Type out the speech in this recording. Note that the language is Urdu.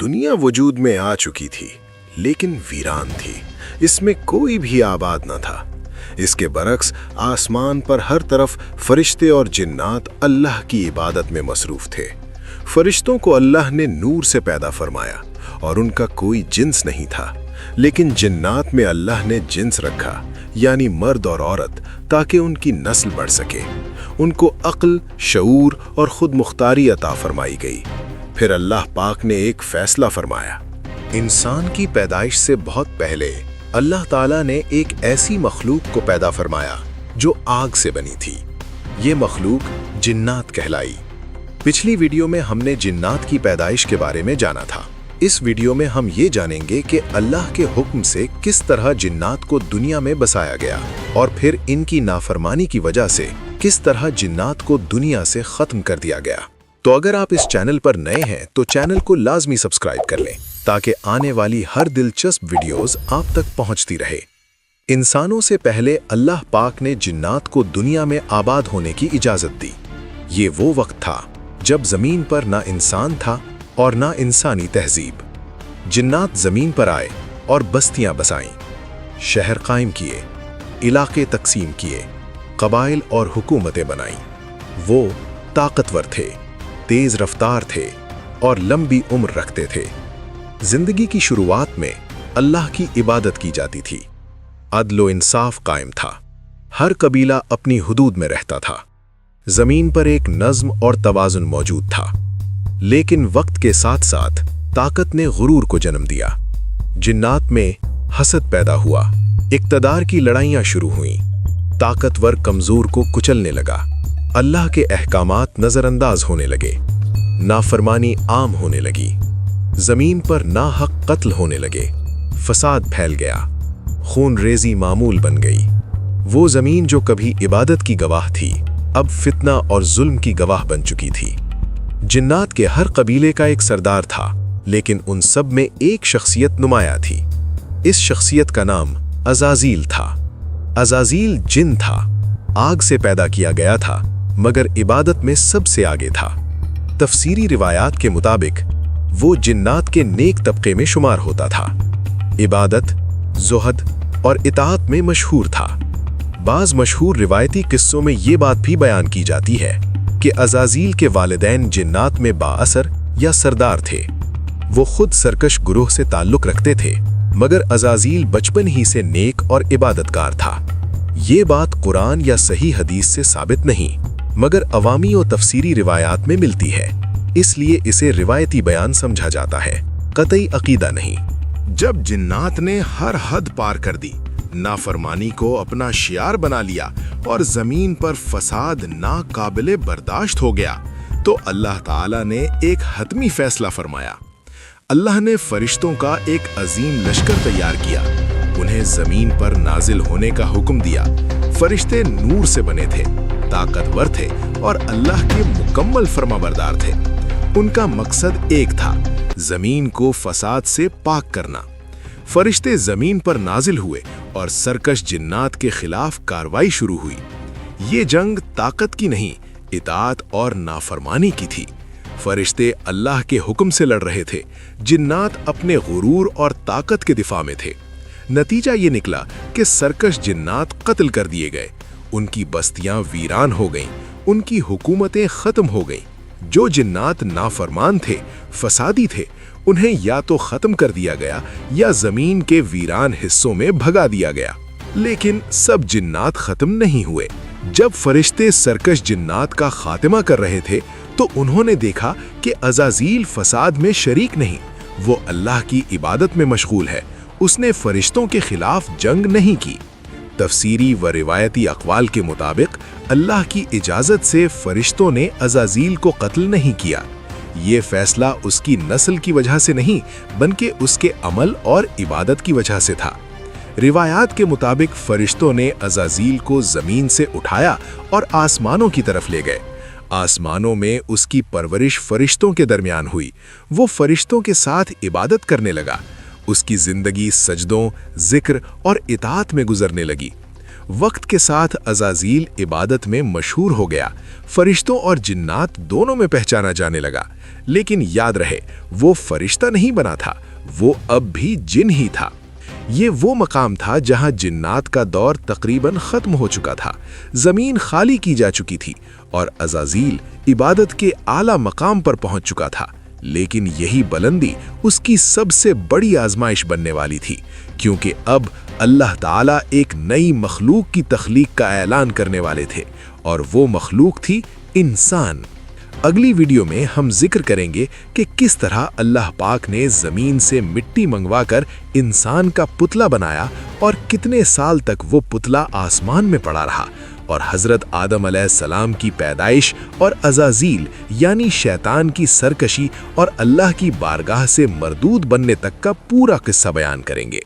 دنیا وجود میں آ چکی تھی لیکن ویران تھی، اس میں کوئی بھی آباد نہ تھا۔ اس کے برعکس آسمان پر ہر طرف فرشتے اور جنات اللہ کی عبادت میں مصروف تھے۔ فرشتوں کو اللہ نے نور سے پیدا فرمایا اور ان کا کوئی جنس نہیں تھا، لیکن جنات میں اللہ نے جنس رکھا، یعنی مرد اور عورت، تاکہ ان کی نسل بڑھ سکے۔ ان کو عقل، شعور اور خود مختاری عطا فرمائی گئی۔ پھر اللہ پاک نے ایک فیصلہ فرمایا۔ انسان کی پیدائش سے بہت پہلے اللہ تعالیٰ نے ایک ایسی مخلوق کو پیدا فرمایا جو آگ سے بنی تھی۔ یہ مخلوق جنات کہلائی۔ پچھلی ویڈیو میں ہم نے جنات کی پیدائش کے بارے میں جانا تھا۔ اس ویڈیو میں ہم یہ جانیں گے کہ اللہ کے حکم سے کس طرح جنات کو دنیا میں بسایا گیا اور پھر ان کی نافرمانی کی وجہ سے کس طرح جنات کو دنیا سے ختم کر دیا گیا۔ تو اگر آپ اس چینل پر نئے ہیں تو چینل کو لازمی سبسکرائب کر لیں تاکہ آنے والی ہر دلچسپ ویڈیوز آپ تک پہنچتی رہے۔ انسانوں سے پہلے اللہ پاک نے جنات کو دنیا میں آباد ہونے کی اجازت دی۔ یہ وہ وقت تھا جب زمین پر نہ انسان تھا اور نہ انسانی تہذیب۔ جنات زمین پر آئے اور بستیاں بسائیں، شہر قائم کیے، علاقے تقسیم کیے، قبائل اور حکومتیں بنائیں۔ وہ طاقتور تھے، تیز رفتار تھے اور لمبی عمر رکھتے تھے۔ زندگی کی شروعات میں اللہ کی عبادت کی جاتی تھی۔ عدل و انصاف قائم تھا، ہر قبیلہ اپنی حدود میں رہتا تھا۔ زمین پر ایک نظم اور توازن موجود تھا، لیکن وقت کے ساتھ ساتھ طاقت نے غرور کو جنم دیا۔ جنات میں حسد پیدا ہوا، اقتدار کی لڑائیاں شروع ہوئیں، طاقتور کمزور کو کچلنے لگا، اللہ کے احکامات نظر انداز ہونے لگے، نافرمانی عام ہونے لگی، زمین پر ناحق قتل ہونے لگے، فساد پھیل گیا، خون ریزی معمول بن گئی۔ وہ زمین جو کبھی عبادت کی گواہ تھی اب فتنہ اور ظلم کی گواہ بن چکی تھی۔ جنات کے ہر قبیلے کا ایک سردار تھا، لیکن ان سب میں ایک شخصیت نمایاں تھی۔ اس شخصیت کا نام عزازیل تھا۔ عزازیل جن تھا، آگ سے پیدا کیا گیا تھا، مگر عبادت میں سب سے آگے تھا۔ تفسیری روایات کے مطابق وہ جنات کے نیک طبقے میں شمار ہوتا تھا، عبادت، زہد اور اطاعت میں مشہور تھا۔ بعض مشہور روایتی قصوں میں یہ بات بھی بیان کی جاتی ہے کہ عزازیل کے والدین جنات میں بااثر یا سردار تھے۔ وہ خود سرکش گروہ سے تعلق رکھتے تھے، مگر عزازیل بچپن ہی سے نیک اور عبادتگار تھا۔ یہ بات قرآن یا صحیح حدیث سے ثابت نہیں، مگر عوامی و تفسیری روایات میں ملتی ہے، اس لیے اسے روایتی بیان سمجھا جاتا ہے، قطعی عقیدہ نہیں۔ جب جنات نے ہر حد پار کر دی، نافرمانی کو اپنا شعار بنا لیا اور زمین پر فساد ناقابل برداشت ہو گیا، تو اللہ تعالیٰ نے ایک حتمی فیصلہ فرمایا۔ اللہ نے فرشتوں کا ایک عظیم لشکر تیار کیا، انہیں زمین پر نازل ہونے کا حکم دیا۔ فرشتے نور سے بنے تھے، طاقتور تھے اور اللہ کے مکمل فرمانبردار تھے۔ ان کا مقصد ایک تھا، زمین کو فساد سے پاک کرنا۔ فرشتے زمین پر نازل ہوئے اور سرکش جنات کے خلاف کارروائی شروع ہوئی۔ یہ جنگ طاقت کی نہیں، اطاعت اور نافرمانی کی تھی۔ فرشتے اللہ کے حکم سے لڑ رہے تھے، جنات اپنے غرور اور طاقت کے دفاع میں تھے۔ نتیجہ یہ نکلا کہ سرکش جنات قتل کر دیے گئے، ان کی بستیاں ویران ہو گئیں، ان کی حکومتیں ختم ہو گئیں۔ جو جنات نافرمان تھے، فسادی تھے، انہیں یا تو ختم کر دیا گیا یا زمین کے ویران حصوں میں بھگا دیا گیا۔ لیکن سب جنات ختم نہیں ہوئے۔ جب فرشتے سرکش جنات کا خاتمہ کر رہے تھے تو انہوں نے دیکھا کہ عزازیل فساد میں شریک نہیں، وہ اللہ کی عبادت میں مشغول ہے، اس نے فرشتوں کے خلاف جنگ نہیں کی۔ تفسیری و روایتی اقوال کے مطابق اللہ کی اجازت سے فرشتوں نے عزازیل کو قتل نہیں کیا۔ یہ فیصلہ اس کی نسل کی وجہ سے نہیں، بلکہ اس کے عمل اور عبادت کی وجہ سے تھا۔ روایات کے مطابق فرشتوں نے عزازیل کو زمین سے اٹھایا اور آسمانوں کی طرف لے گئے۔ آسمانوں میں اس کی پرورش فرشتوں کے درمیان ہوئی، وہ فرشتوں کے ساتھ عبادت کرنے لگا۔ اس کی زندگی سجدوں، ذکر اور اطاعت میں گزرنے لگی۔ وقت کے ساتھ عزازیل عبادت میں مشہور ہو گیا، فرشتوں اور جنات دونوں میں پہچانا جانے لگا۔ لیکن یاد رہے، وہ فرشتہ نہیں بنا تھا، وہ اب بھی جن ہی تھا۔ یہ وہ مقام تھا جہاں جنات کا دور تقریباً ختم ہو چکا تھا، زمین خالی کی جا چکی تھی اور عزازیل عبادت کے اعلیٰ مقام پر پہنچ چکا تھا۔ لیکن یہی بلندی اس کی سب سے بڑی آزمائش بننے والی تھی، کیونکہ اب اللہ تعالیٰ ایک نئی مخلوق کی تخلیق کا اعلان کرنے والے تھے، اور وہ مخلوق تھی انسان۔ اگلی ویڈیو میں ہم ذکر کریں گے کہ کس طرح اللہ پاک نے زمین سے مٹی منگوا کر انسان کا پتلا بنایا اور کتنے سال تک وہ پتلا آسمان میں پڑا رہا، اور حضرت آدم علیہ السلام کی پیدائش اور عزازیل یعنی شیطان کی سرکشی اور اللہ کی بارگاہ سے مردود بننے تک کا پورا قصہ بیان کریں گے۔